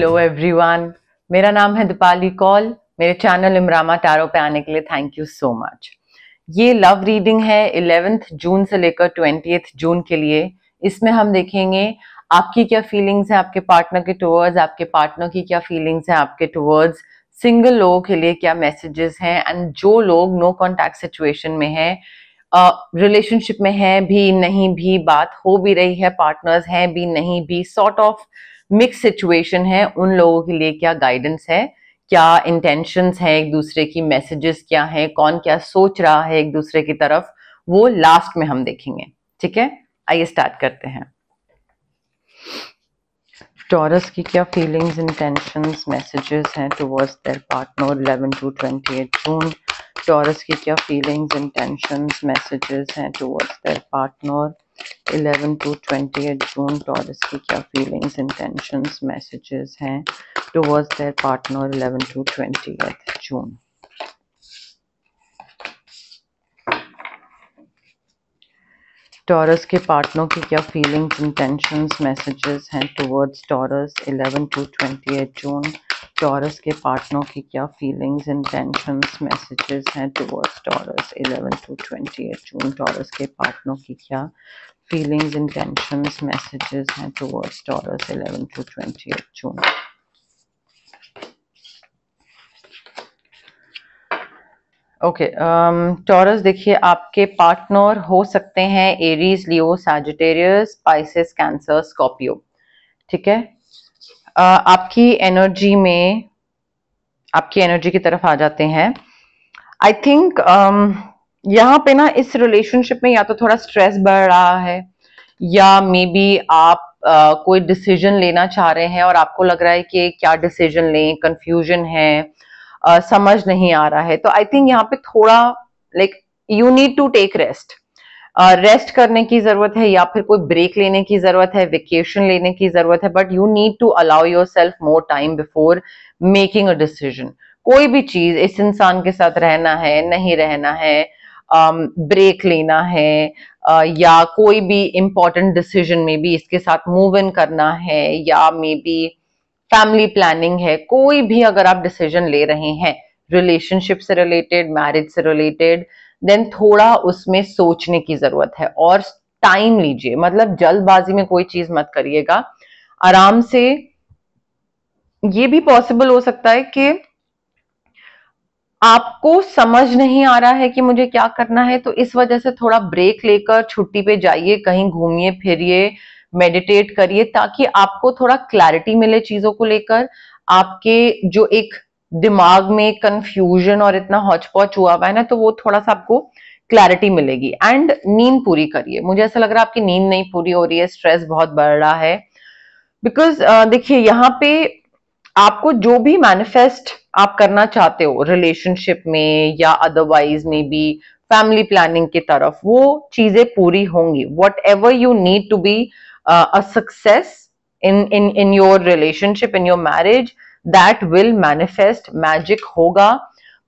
Hello everyone, मेरा नाम है दीपाली कौल। मेरे चैनल इमरामा टैरो पे आने के लिए थैंक यू सो मच। ये लव रीडिंग है 11 जून से लेकर 20 जून के लिए। इसमें हम देखेंगे आपकी क्या फीलिंग्स हैं आपके पार्टनर के टुवर्ड्स, आपके पार्टनर की क्या फीलिंग्स हैं आपके टुवर्ड्स, सिंगल लोगों के लिए क्या मैसेजेस हैं, एंड जो लोग नो कॉन्टैक्ट सिचुएशन में हैं, रिलेशनशिप में है भी नहीं भी, बात हो भी रही है, पार्टनर्स हैं भी नहीं भी, सॉर्ट ऑफ मिक्स सिचुएशन है, उन लोगों के लिए क्या गाइडेंस है, क्या इंटेंशंस है एक दूसरे की, मैसेजेस क्या है, कौन क्या सोच रहा है एक दूसरे की तरफ, वो लास्ट में हम देखेंगे। ठीक है, आइए स्टार्ट करते हैं। टॉरस की क्या फीलिंग्स, इंटेंशंस, मैसेजेस हैं towards their partner 11 to 28 June. Taurus की क्या फीलिंग्स, इंटेंशंस, मैसेजेस हैं towards their partner 11 to 28 June. Taurus की क्या फीलिंग्स, इंटेंशंस, मैसेजेस हैं towards their partner 11 to 28 June. Taurus के पार्टनर की क्या फीलिंग्स, इंटेंशंस, मैसेजेस हैं towards taurus 11 to 28 June. Taurus के पार्टनर की क्या फीलिंग्स, इंटेंशंस, मैसेजेस हैं towards taurus 11 to 28 June. Taurus के पार्टनर की क्या फीलिंग्स, इंटेंशंस, मैसेजेस हैं towards taurus 11 to 28 June. Okay, taurus देखिए, आपके पार्टनर हो सकते हैं एरीज, लियो, सैजिटेरियस, स्पाइसेस, कैंसर, स्कॉर्पियो। ठीक है, आपकी एनर्जी की तरफ आ जाते हैं। आई थिंक यहाँ पे ना इस रिलेशनशिप में या तो थोड़ा स्ट्रेस बढ़ रहा है, या मे बी आप कोई डिसीजन लेना चाह रहे हैं और आपको लग रहा है कि क्या डिसीजन लें, कंफ्यूजन है, समझ नहीं आ रहा है। तो आई थिंक यहाँ पे थोड़ा like you need to take rest, rest करने की जरूरत है, या फिर कोई ब्रेक लेने की जरूरत है, वेकेशन लेने की जरूरत है, but you need to allow yourself more time before making a decision. कोई भी चीज, इस इंसान के साथ रहना है, नहीं रहना है, ब्रेक लेना है, या कोई भी इंपॉर्टेंट डिसीजन में भी इसके साथ मूव इन करना है, या मे बी फैमिली प्लानिंग है, कोई भी अगर आप डिसीजन ले रहे हैं रिलेशनशिप से रिलेटेड, मैरिज से रिलेटेड, देन थोड़ा उसमें सोचने की जरूरत है और टाइम लीजिए। मतलब जल्दबाजी में कोई चीज मत करिएगा, आराम से। ये भी पॉसिबल हो सकता है कि आपको समझ नहीं आ रहा है कि मुझे क्या करना है, तो इस वजह से थोड़ा ब्रेक लेकर छुट्टी पे जाइए, कहीं घूमिए फिरिए, मेडिटेट करिए, ताकि आपको थोड़ा क्लैरिटी मिले चीजों को लेकर। आपके जो एक दिमाग में कंफ्यूजन और इतना हौच पौच हुआ हुआ है ना, तो वो थोड़ा सा आपको क्लैरिटी मिलेगी। एंड नींद पूरी करिए। मुझे ऐसा लग रहा है आपकी नींद नहीं पूरी हो रही है, स्ट्रेस बहुत बढ़ रहा है। बिकॉज देखिए, यहाँ पे आपको जो भी मैनिफेस्ट आप करना चाहते हो रिलेशनशिप में या अदरवाइज में भी फैमिली प्लानिंग की तरफ, वो चीजें पूरी होंगी। Whatever you need to be a success in your relationship, in your marriage, that will manifest, magic होगा।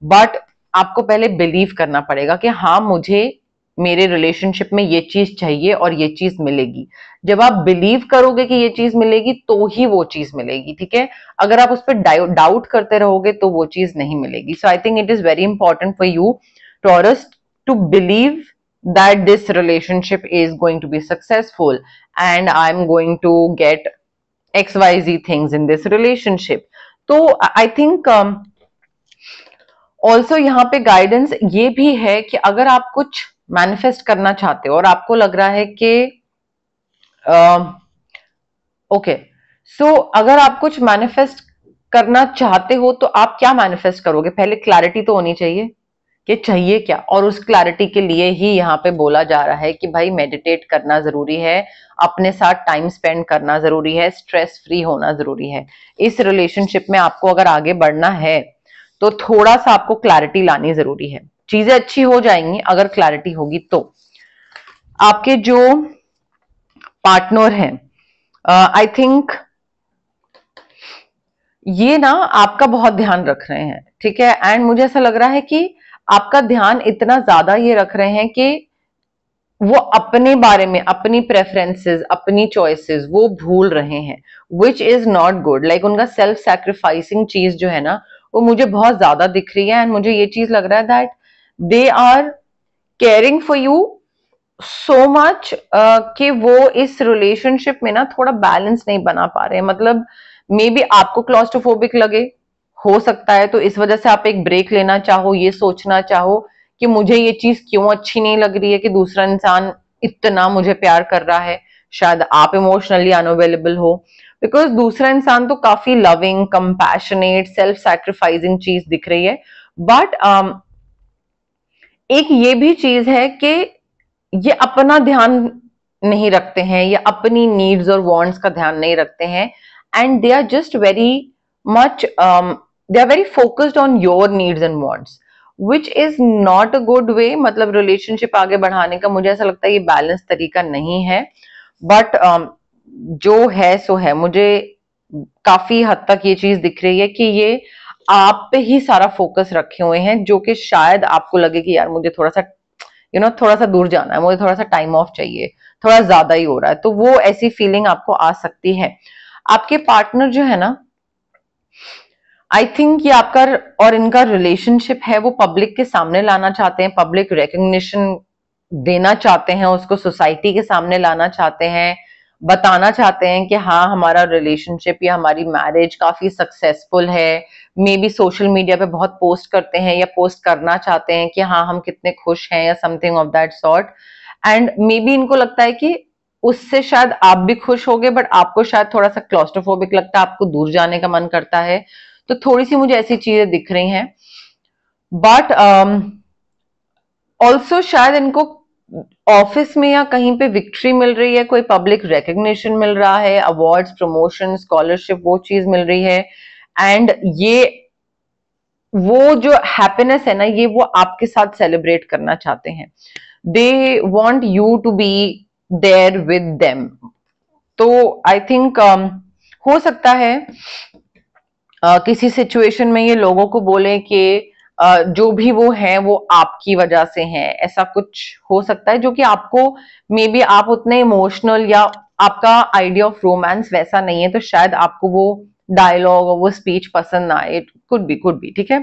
बट आपको पहले बिलीव करना पड़ेगा कि हाँ, मुझे मेरे रिलेशनशिप में ये चीज चाहिए और ये चीज मिलेगी। जब आप बिलीव करोगे कि ये चीज मिलेगी तो ही वो चीज मिलेगी। ठीक है, अगर आप उस पर डाउट करते रहोगे तो वो चीज नहीं मिलेगी। So I think it is very important for you Taurus to believe that this relationship is going to be successful and I'm going to get XYZ things in this relationship. तो I think also यहाँ पे guidance ये भी है कि अगर आप कुछ मैनिफेस्ट करना चाहते हो और आपको लग रहा है कि ओके, सो अगर आप कुछ मैनिफेस्ट करना चाहते हो तो आप क्या मैनिफेस्ट करोगे? पहले क्लैरिटी तो होनी चाहिए कि चाहिए क्या, और उस क्लैरिटी के लिए ही यहाँ पे बोला जा रहा है कि भाई मेडिटेट करना जरूरी है, अपने साथ टाइम स्पेंड करना जरूरी है, स्ट्रेस फ्री होना जरूरी है। इस रिलेशनशिप में आपको अगर आगे बढ़ना है तो थोड़ा सा आपको क्लैरिटी लानी जरूरी है। चीजें अच्छी हो जाएंगी अगर क्लैरिटी होगी तो। आपके जो पार्टनर हैं, आई थिंक ये ना आपका बहुत ध्यान रख रहे हैं। ठीक है, एंड मुझे ऐसा लग रहा है कि आपका ध्यान इतना ज्यादा ये रख रहे हैं कि वो अपने बारे में, अपनी प्रेफरेंसेस, अपनी चॉइसेस वो भूल रहे हैं, विच इज नॉट गुड। लाइक उनका सेल्फ सैक्रिफाइसिंग चीज जो है ना, वो मुझे बहुत ज्यादा दिख रही है। एंड मुझे ये चीज लग रहा है that they are caring for you so much कि वो इस रिलेशनशिप में ना थोड़ा बैलेंस नहीं बना पा रहे हैं। मतलब मे बी आपको क्लॉस्ट्रोफोबिक लगे, हो सकता है, तो इस वजह से आप एक ब्रेक लेना चाहो, ये सोचना चाहो कि मुझे ये चीज क्यों अच्छी नहीं लग रही है कि दूसरा इंसान इतना मुझे प्यार कर रहा है। शायद आप इमोशनली अनअवेलेबल हो, बिकॉज दूसरा इंसान तो काफी लविंग, कंपैशनेट, सेल्फ सैक्रिफाइसिंग चीज दिख रही है। बट एक ये भी चीज है कि ये अपना ध्यान नहीं रखते हैं, या अपनी नीड्स और वांट्स का ध्यान नहीं रखते हैं। And they are just very much, they are very focused on your needs and wants, which is not a good way. मतलब रिलेशनशिप आगे बढ़ाने का मुझे ऐसा लगता है ये बैलेंस तरीका नहीं है। बट जो है सो है, मुझे काफी हद तक ये चीज दिख रही है कि ये आप पे ही सारा फोकस रखे हुए हैं, जो कि शायद आपको लगे कि यार मुझे थोड़ा सा थोड़ा सा दूर जाना है, मुझे थोड़ा सा टाइम ऑफ चाहिए, थोड़ा ज्यादा ही हो रहा है, तो वो ऐसी फीलिंग आपको आ सकती है। आपके पार्टनर जो है ना, आई थिंक ये आपका और इनका रिलेशनशिप है वो पब्लिक के सामने लाना चाहते हैं, पब्लिक रिकग्निशन देना चाहते हैं, उसको सोसाइटी के सामने लाना चाहते हैं, बताना चाहते हैं कि हाँ हमारा रिलेशनशिप या हमारी मैरिज काफी सक्सेसफुल है। मे बी सोशल मीडिया पे बहुत पोस्ट करते हैं या पोस्ट करना चाहते हैं कि हाँ हम कितने खुश हैं या something of that sort. And may be इनको लगता है कि उससे शायद आप भी खुश होगे, बट आपको शायद थोड़ा सा क्लॉस्ट्रोफोबिक लगता है, आपको दूर जाने का मन करता है। तो थोड़ी सी मुझे ऐसी चीजें दिख रही हैं। बट ऑल्सो शायद इनको ऑफिस में या कहीं पे विक्ट्री मिल रही है, कोई पब्लिक रिकग्निशन मिल रहा है, अवार्ड्स, प्रमोशन, स्कॉलरशिप, वो चीज मिल रही है। एंड ये वो जो हैप्पीनेस है ना, ये वो आपके साथ सेलिब्रेट करना चाहते हैं। They want you to be there with them. तो आई थिंक हो सकता है किसी सिचुएशन में ये लोगों को बोले कि जो भी वो हैं वो आपकी वजह से हैं, ऐसा कुछ हो सकता है, जो कि आपको मे बी आप उतने इमोशनल या आपका आइडिया ऑफ रोमांस वैसा नहीं है, तो शायद आपको वो डायलॉग और वो स्पीच पसंद ना आए। कुड बी, ठीक है।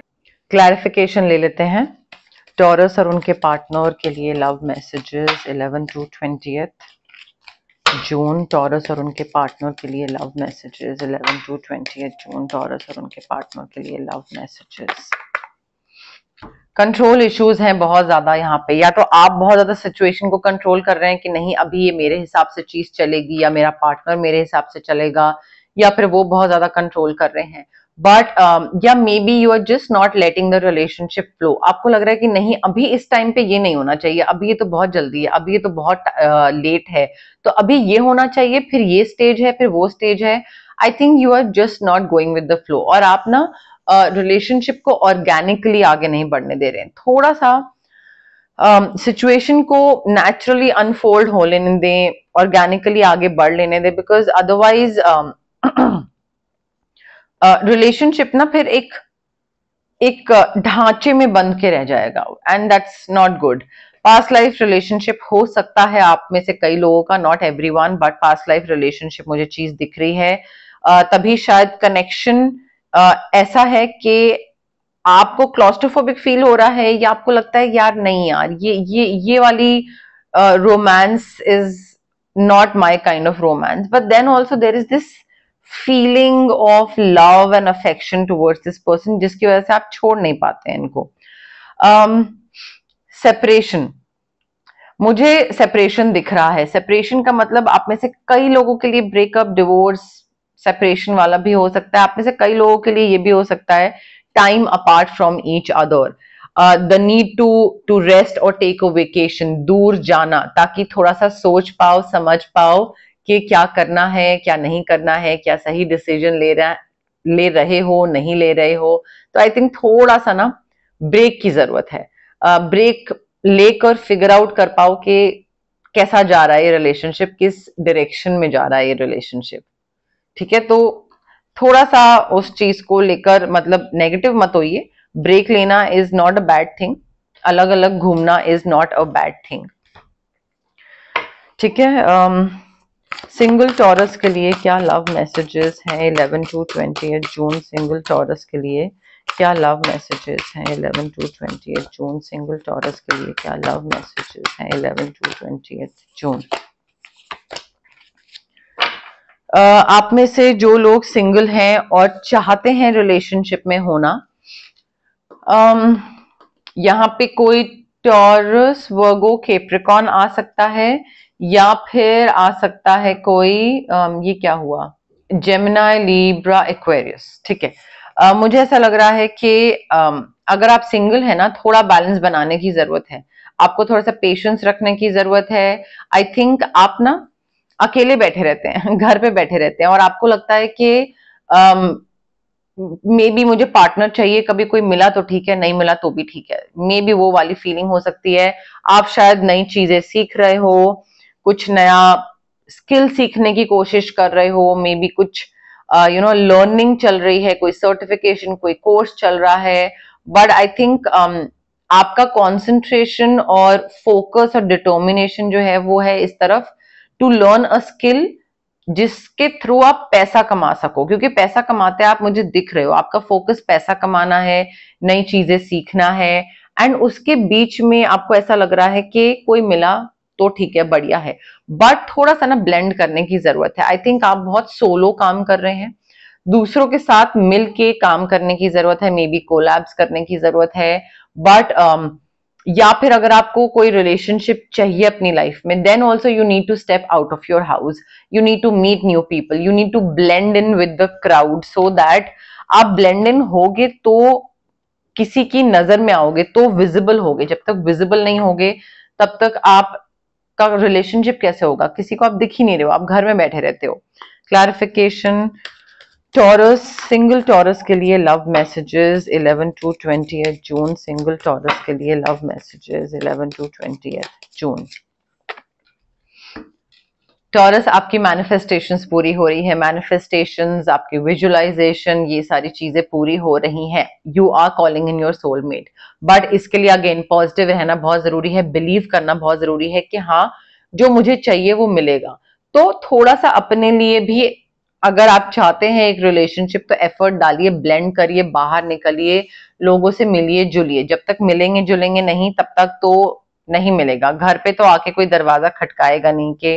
क्लैरिफिकेशन ले लेते हैं। टॉरस और उनके पार्टनर के लिए love messages 11 to 20th June. Taurus और उनके पार्टनर के लिए love messages 11 to 20th June. Taurus और उनके पार्टनर के लिए लव मैसेजेस। कंट्रोल इश्यूज हैं बहुत ज्यादा यहाँ पे, या तो आप बहुत ज्यादा सिचुएशन को कंट्रोल कर रहे हैं कि नहीं अभी ये मेरे हिसाब से चीज चलेगी, या मेरा पार्टनर मेरे हिसाब से चलेगा, या फिर वो बहुत ज्यादा कंट्रोल कर रहे हैं। बट या maybe you are just not letting the relationship flow. आपको लग रहा है कि नहीं अभी इस टाइम पे ये नहीं होना चाहिए, अभी ये तो बहुत जल्दी है, अभी ये तो बहुत लेट है, तो अभी ये होना चाहिए, फिर ये स्टेज है, फिर वो स्टेज है। I think you are just not going with the flow, और आप ना रिलेशनशिप को ऑर्गेनिकली आगे नहीं बढ़ने दे रहे हैं। थोड़ा सा सिचुएशन को नेचुरली अनफोल्ड हो लेने दें, ऑर्गेनिकली आगे बढ़ लेने दें, बिकॉज अदरवाइज रिलेशनशिप ना फिर एक एक ढांचे में बंध के रह जाएगा, and that's not good. Past life relationship हो सकता है आप में से कई लोगों का, not everyone, but past life relationship मुझे चीज दिख रही है। तभी शायद कनेक्शन ऐसा है कि आपको क्लॉस्ट्रोफोबिक फील हो रहा है, या आपको लगता है यार नहीं यार ये वाली romance is not my kind of romance. But then also there is this feeling of love and affection towards this person, जिसकी वजह से आप छोड़ नहीं पाते हैं इनको। सेपरेशन, मुझे सेपरेशन दिख रहा है। सेपरेशन का मतलब आप में से कई लोगों के लिए ब्रेकअप, डिवोर्स, सेपरेशन वाला भी हो सकता है। आप में से कई लोगों के लिए ये भी हो सकता है time apart from each other, the need to rest और टेक अ वेकेशन, दूर जाना ताकि थोड़ा सा सोच पाओ, समझ पाओ कि क्या करना है, क्या नहीं करना है, क्या सही डिसीजन ले रहे हो, नहीं ले रहे हो। तो आई थिंक थोड़ा सा ना ब्रेक की जरूरत है। ब्रेक लेकर फिगर आउट कर पाओ कि कैसा जा रहा है ये रिलेशनशिप, किस डायरेक्शन में जा रहा है ये रिलेशनशिप, ठीक है। तो थोड़ा सा उस चीज को लेकर मतलब नेगेटिव मत होइए। ब्रेक लेना is not a bad thing, अलग अलग घूमना is not a bad thing. ठीक है। सिंगल टॉरस के लिए क्या लव मैसेजेस हैं 11 to 20 जून? सिंगल टॉरस के लिए क्या लव मैसेजेस हैं 11 to 20 जून? सिंगल टॉरस के लिए क्या लव मैसेजेस हैं 11 to 20 जून? आप में से जो लोग सिंगल हैं और चाहते हैं रिलेशनशिप में होना, यहाँ पे कोई टॉरस, वर्गो, कैप्रिकॉर्न आ सकता है, या फिर आ सकता है कोई ये क्या हुआ, जेमिनी, लिब्रा, एक्वेरियस। ठीक है। मुझे ऐसा लग रहा है कि अगर आप सिंगल है ना, थोड़ा बैलेंस बनाने की जरूरत है, आपको थोड़ा सा पेशेंस रखने की जरूरत है। आई थिंक आप ना अकेले बैठे रहते हैं, घर पे बैठे रहते हैं, और आपको लगता है कि मे बी मुझे पार्टनर चाहिए, कभी कोई मिला तो ठीक है, नहीं मिला तो भी ठीक है, मे बी वो वाली फीलिंग हो सकती है। आप शायद नई चीजें सीख रहे हो, कुछ नया स्किल सीखने की कोशिश कर रहे हो, मे बी कुछ लर्निंग चल रही है, कोई सर्टिफिकेशन, कोई कोर्स चल रहा है। बट आई थिंक आपका कॉन्सेंट्रेशन और फोकस और डिटर्मिनेशन जो है वो है इस तरफ, टू लर्न अ स्किल जिसके थ्रू आप पैसा कमा सको, क्योंकि पैसा कमाते आप मुझे दिख रहे हो, आपका फोकस पैसा कमाना है, नई चीजें सीखना है। एंड उसके बीच में आपको ऐसा लग रहा है कि कोई मिला तो ठीक है, बढ़िया है, बट थोड़ा सा ना ब्लेंड करने की जरूरत है। आई थिंक आप बहुत सोलो काम कर रहे हैं, दूसरों के साथ मिल के काम करने की जरूरत है, मे बी कोलैब्स करने की जरूरत है। बट या फिर अगर आपको कोई रिलेशनशिप चाहिए अपनी लाइफ में, then also you need to step out of your house, you need to meet new people, you need to blend in with the crowd, so that आप ब्लेंड इन होगे तो किसी की नजर में आओगे, तो विजिबल होगे। जब तक विजिबल नहीं होगे तब तक आप का रिलेशनशिप कैसे होगा? किसी को आप दिख ही नहीं रहे हो, आप घर में बैठे रहते हो। क्लैरिफिकेशन, टॉरस, सिंगल टॉरस के लिए love messages 11 to 20 June. Single taurus के लिए love messages 11 to 20 June. Taurus, आपकी मैनिफेस्टेशंस पूरी हो रही है, मैनिफेस्टेशंस, आपकी विजुअलाइजेशन, ये सारी चीजें पूरी हो रही हैं। You are calling in your soulmate, but इसके लिए अगेन पॉजिटिव रहना बहुत जरूरी है, बिलीव करना बहुत जरूरी है कि हाँ, जो मुझे चाहिए वो मिलेगा। तो थोड़ा सा अपने लिए भी, अगर आप चाहते हैं एक रिलेशनशिप, तो एफर्ट डालिए, ब्लेंड करिए, बाहर निकलिए, लोगों से मिलिए जुलिए। जब तक मिलेंगे जुलेंगे नहीं, तब तक तो नहीं मिलेगा। घर पे तो आके कोई दरवाजा खटकाएगा नहीं कि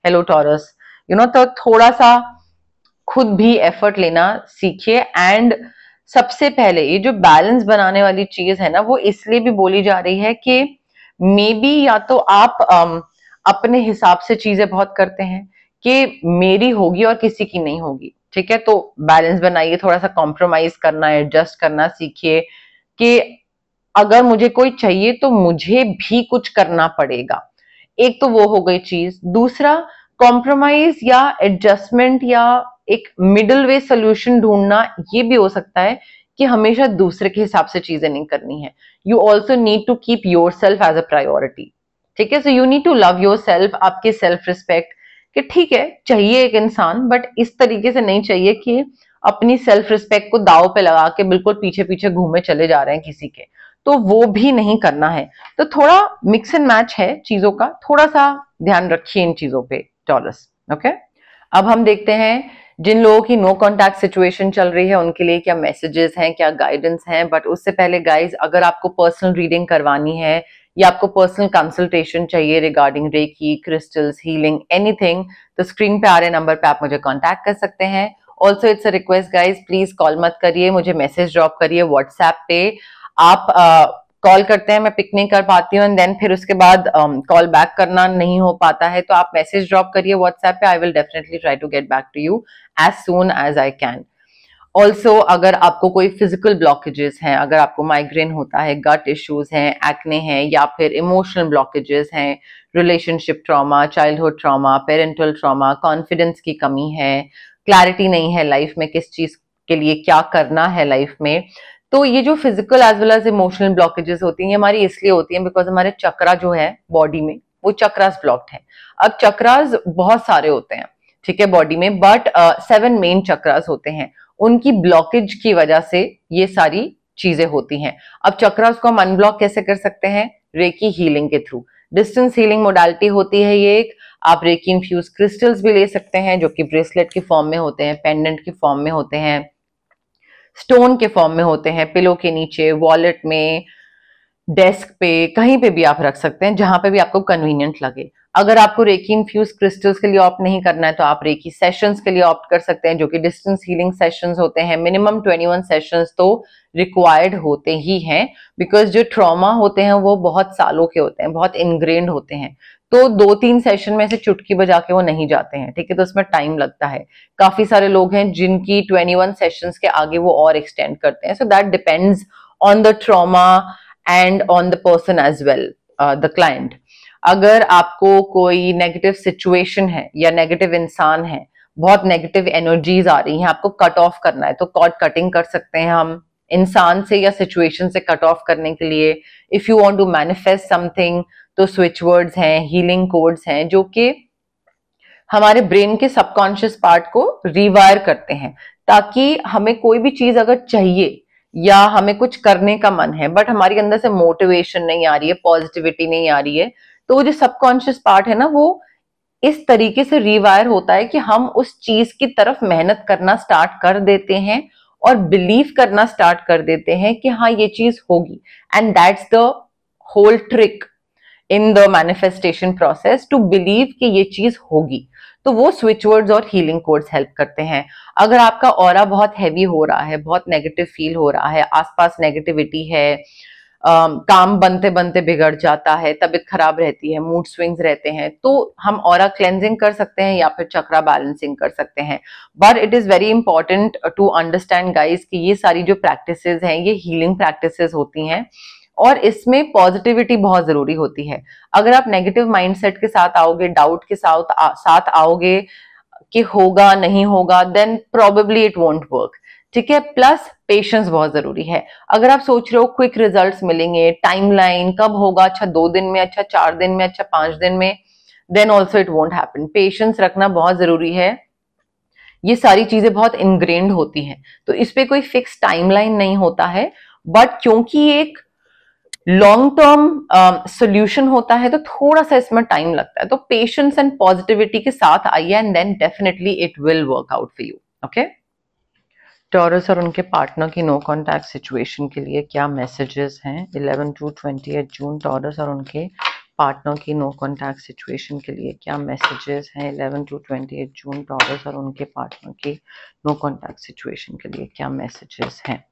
हेलो टॉरस, तो थोड़ा सा खुद भी एफर्ट लेना सीखिए। एंड सबसे पहले ये जो बैलेंस बनाने वाली चीज है ना, वो इसलिए भी बोली जा रही है कि मे बी या तो आप अपने हिसाब से चीजें बहुत करते हैं कि मेरी होगी और किसी की नहीं होगी। ठीक है, तो बैलेंस बनाइए, थोड़ा सा कॉम्प्रोमाइज करना, एडजस्ट करना सीखिए कि अगर मुझे कोई चाहिए तो मुझे भी कुछ करना पड़ेगा। एक तो वो हो गई चीज। दूसरा, कॉम्प्रोमाइज या एडजस्टमेंट या एक मिडिल वे सोल्यूशन ढूंढना, ये भी हो सकता है कि हमेशा दूसरे के हिसाब से चीजें नहीं करनी है। You also need to keep yourself as a priority. ठीक है, so you need to love yourself, आपकी सेल्फ रिस्पेक्ट, कि ठीक है चाहिए एक इंसान, बट इस तरीके से नहीं चाहिए कि अपनी सेल्फ रिस्पेक्ट को दाव पे लगा के बिल्कुल पीछे पीछे घूमे चले जा रहे हैं किसी के, तो वो भी नहीं करना है। तो थोड़ा मिक्स एंड मैच है चीजों का, थोड़ा सा ध्यान रखिए इन चीजों पे टॉरस। ओके, अब हम देखते हैं जिन लोगों की नो कॉन्टैक्ट सिचुएशन चल रही है उनके लिए क्या मैसेजेस हैं, क्या गाइडेंस हैं। बट उससे पहले गाइज, अगर आपको पर्सनल रीडिंग करवानी है या आपको पर्सनल कंसल्टेशन चाहिए regarding reiki, crystals, healing, anything, तो स्क्रीन पे आ रहे नंबर पे आप मुझे कांटेक्ट कर सकते हैं। Also it's a request guys, please call मत करिए, मुझे मैसेज ड्रॉप करिए व्हाट्सएप पे। आप कॉल करते हैं, मैं पिक नहीं कर पाती हूँ, एंड देन फिर उसके बाद कॉल बैक करना नहीं हो पाता है, तो आप मैसेज ड्रॉप करिए व्हाट्सएप पे। I will definitely try to get back to you as soon as I can. Also अगर आपको कोई फिजिकल ब्लॉकेजेस हैं, अगर आपको माइग्रेन होता है, गट इश्यूज हैं, एक्ने हैं, या फिर इमोशनल ब्लॉकेजेस हैं, relationship trauma, childhood trauma, parental trauma, confidence की कमी है, क्लैरिटी नहीं है लाइफ में किस चीज के लिए क्या करना है लाइफ में, तो ये जो physical as well as emotional blockages होती हैं, ये हमारी इसलिए होती हैं बिकॉज हमारे चक्रा जो है बॉडी में, वो चक्रास ब्लॉक्ड है। अब चक्रास बहुत सारे होते हैं, ठीक है, बॉडी में, बट 7 मेन चक्रास होते हैं, उनकी ब्लॉकेज की वजह से ये सारी चीजें होती हैं। अब चक्रास को हम अनब्लॉक कैसे कर सकते हैं? रेकी हीलिंग के थ्रू। डिस्टेंस हीलिंग मोडालिटी होती है ये एक, आप रेकी इन्फ्यूज क्रिस्टल्स भी ले सकते हैं, जो कि ब्रेसलेट के फॉर्म में होते हैं, पेंडेंट के फॉर्म में होते हैं, स्टोन के फॉर्म में होते हैं, पिलो के नीचे, वॉलेट में, डेस्क पे, कहीं पे भी आप रख सकते हैं, जहां पे भी आपको कन्वीनियंट लगे। अगर आपको रेकी इन्फ्यूज क्रिस्टल्स के लिए ऑप्ट नहीं करना है तो आप रेकी सेशंस के लिए ऑप्ट कर सकते हैं, जो कि डिस्टेंस हीलिंग सेशंस होते हैं। मिनिमम 21 सेशंस तो रिक्वायर्ड होते ही हैं, बिकॉज जो ट्रॉमा होते हैं वो बहुत सालों के होते हैं, बहुत इनग्रेन्ड होते हैं। तो 2-3 सेशन में से चुटकी बजा के वो नहीं जाते हैं, ठीक है, तो उसमें टाइम लगता है। काफी सारे लोग हैं जिनकी 21 सेशंस के आगे वो और एक्सटेंड करते हैं। So that depends on the trauma and on the person as well, the client. अगर आपको कोई नेगेटिव सिचुएशन है या नेगेटिव इंसान है, बहुत नेगेटिव एनर्जीज आ रही हैं, आपको कट ऑफ करना है, तो कॉर्ड कटिंग कर सकते हैं हम इंसान से या सिचुएशन से कट ऑफ करने के लिए। If you want to manifest something तो स्विच वर्ड्स हैं, हीलिंग कोड्स हैं, जो कि हमारे ब्रेन के सबकॉन्शियस पार्ट को रिवायर करते हैं, ताकि हमें कोई भी चीज अगर चाहिए या हमें कुछ करने का मन है बट हमारी अंदर से मोटिवेशन नहीं आ रही है, पॉजिटिविटी नहीं आ रही है, तो वो जो सबकॉन्शियस पार्ट है ना, वो इस तरीके से रिवायर होता है कि हम उस चीज की तरफ मेहनत करना स्टार्ट कर देते हैं और बिलीव करना स्टार्ट कर देते हैं कि हाँ ये चीज होगी। And that's the whole trick in the manifestation process, to believe कि ये चीज होगी। तो वो स्विच वर्ड्स और हीलिंग कोड्स हेल्प करते हैं। अगर आपका ऑरा बहुत हैवी हो रहा है, बहुत नेगेटिव फील हो रहा है, आसपास नेगेटिविटी है, काम बनते बनते बिगड़ जाता है, तबीयत खराब रहती है, मूड स्विंग्स रहते हैं, तो हम ऑरा क्लेंजिंग कर सकते हैं या फिर चक्रा बैलेंसिंग कर सकते हैं। But it is very important to understand guys कि ये सारी जो प्रैक्टिसेस हैं ये हीलिंग प्रैक्टिसेस होती हैं और इसमें पॉजिटिविटी बहुत जरूरी होती है। अगर आप नेगेटिव माइंडसेट के साथ आओगे, डाउट के साथ आओगे कि होगा नहीं होगा, then probably it won't work, ठीक है। प्लस पेशेंस बहुत जरूरी है। अगर आप सोच रहे हो क्विक रिजल्ट्स मिलेंगे, टाइमलाइन कब होगा, अच्छा 2 दिन में, अच्छा 4 दिन में, अच्छा 5 दिन में, then also it won't happen. Patience रखना बहुत जरूरी है। ये सारी चीजें बहुत इनग्रेन्ड होती हैं, तो इस पे कोई फिक्स टाइमलाइन नहीं होता है, बट क्योंकि एक लॉन्ग टर्म सोल्यूशन होता है तो थोड़ा सा इसमें टाइम लगता है। तो पेशेंस एंड पॉजिटिविटी के साथ आइए and then definitely it will work out for you. Okay, Taurus और उनके पार्टनर की नो कॉन्टैक्ट सिचुएशन के लिए क्या मैसेजेस हैं 11 to 28 जून? टॉरस और उनके पार्टनर की नो कॉन्टैक्ट सिचुएशन के लिए क्या मैसेजेस हैं 11 to 28 जून? टॉरस और उनके पार्टनर की नो कॉन्टैक्ट सिचुएशन के लिए क्या मैसेजेस हैं?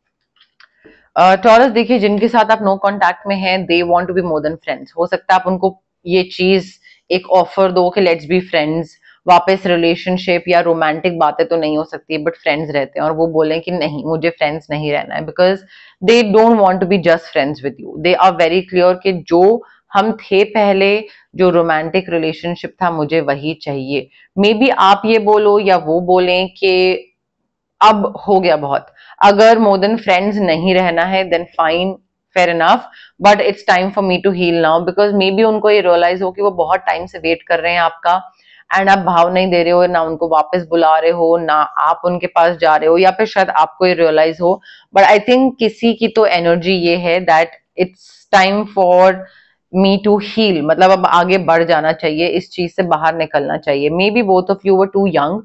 टॉरस, देखिए, जिनके साथ आप नो कॉन्टैक्ट में हैं, they want to be more than friends. हो सकता है आप उनको ये चीज एक ऑफर दो कि लेट्स बी फ्रेंड्स, वापस रिलेशनशिप या रोमांटिक बातें तो नहीं हो सकती, बट फ्रेंड्स रहते हैं, और वो बोले कि नहीं, मुझे फ्रेंड्स नहीं रहना है, because they don't want to be just friends with you. They are very clear कि जो हम थे पहले, जो रोमांटिक रिलेशनशिप था, मुझे वही चाहिए। मे बी आप ये बोलो या वो बोलें कि अब हो गया बहुत, अगर मोर देन फ्रेंड्स नहीं रहना है then fine, fair enough, but it's time for me to heal now, because maybe उनको ये रियलाइज हो कि वो बहुत टाइम से वेट कर रहे हैं आपका, एंड आप भाव नहीं दे रहे हो, ना उनको वापस बुला रहे हो, ना आप उनके पास जा रहे हो, या फिर शायद आपको ये रियलाइज हो। बट आई थिंक किसी की तो एनर्जी ये है that it's time for me to heal, मतलब अब आगे बढ़ जाना चाहिए, इस चीज से बाहर निकलना चाहिए। Maybe both of you were too young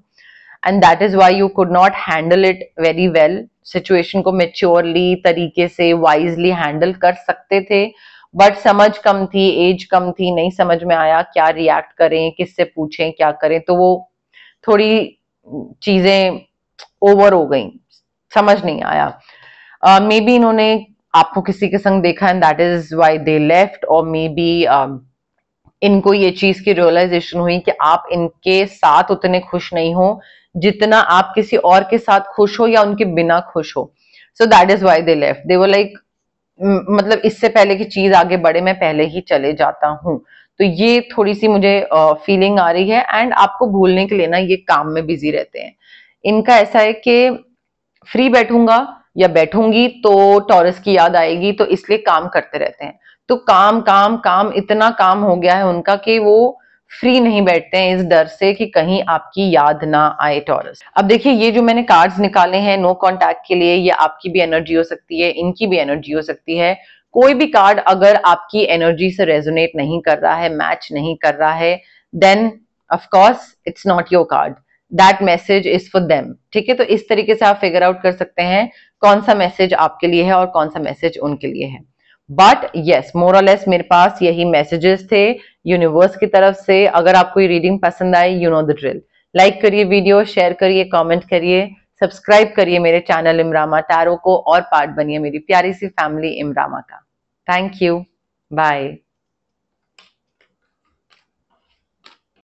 and that is why you could not handle it very well। Situation को मेच्योरली तरीके से वाइजली हैंडल कर सकते थे, बट समझ कम थी, एज कम थी, नहीं समझ में आया क्या रिएक्ट करें, किससे पूछें, क्या करें, तो वो थोड़ी चीजें ओवर हो गई, समझ नहीं आया। मे बी इन्होंने आपको किसी के संग देखा and that is why they left, और मे बी इनको ये चीज की रियलाइजेशन हुई कि आप इनके साथ उतने खुश नहीं हो जितना आप किसी और के साथ खुश हो या उनके बिना खुश हो। So that is why they left. They were like, मतलब इससे पहले की चीज आगे बढ़े, मैं पहले ही चले जाता हूं। तो ये थोड़ी सी मुझे फीलिंग आ रही है। एंड आपको भूलने के लिए ना ये काम में बिजी रहते हैं। इनका ऐसा है कि फ्री बैठूंगा या बैठूंगी तो टॉरस की याद आएगी, तो इसलिए काम करते रहते हैं। तो काम काम काम, इतना काम हो गया है उनका कि वो फ्री नहीं बैठते हैं, इस डर से कि कहीं आपकी याद ना आए टॉरस। अब देखिए, ये जो मैंने कार्ड्स निकाले हैं नो कॉन्टैक्ट के लिए, ये आपकी भी एनर्जी हो सकती है, इनकी भी एनर्जी हो सकती है। कोई भी कार्ड अगर आपकी एनर्जी से रेजोनेट नहीं कर रहा है, मैच नहीं कर रहा है, then of course it's not your card, that message is for them. ठीक है, तो इस तरीके से आप फिगर आउट कर सकते हैं कौन सा मैसेज आपके लिए है और कौन सा मैसेज उनके लिए है। बट यस, मोर और लेस मेरे पास यही मैसेजेस थे यूनिवर्स की तरफ से। अगर आपको ये रीडिंग पसंद आई, you know the drill, like करिए वीडियो, शेयर करिए, कमेंट करिए, सब्सक्राइब करिए मेरे चैनल इमरामा टैरो को और पार्ट बनिए मेरी प्यारी सी फैमिली इमरामा का। Thank you, bye.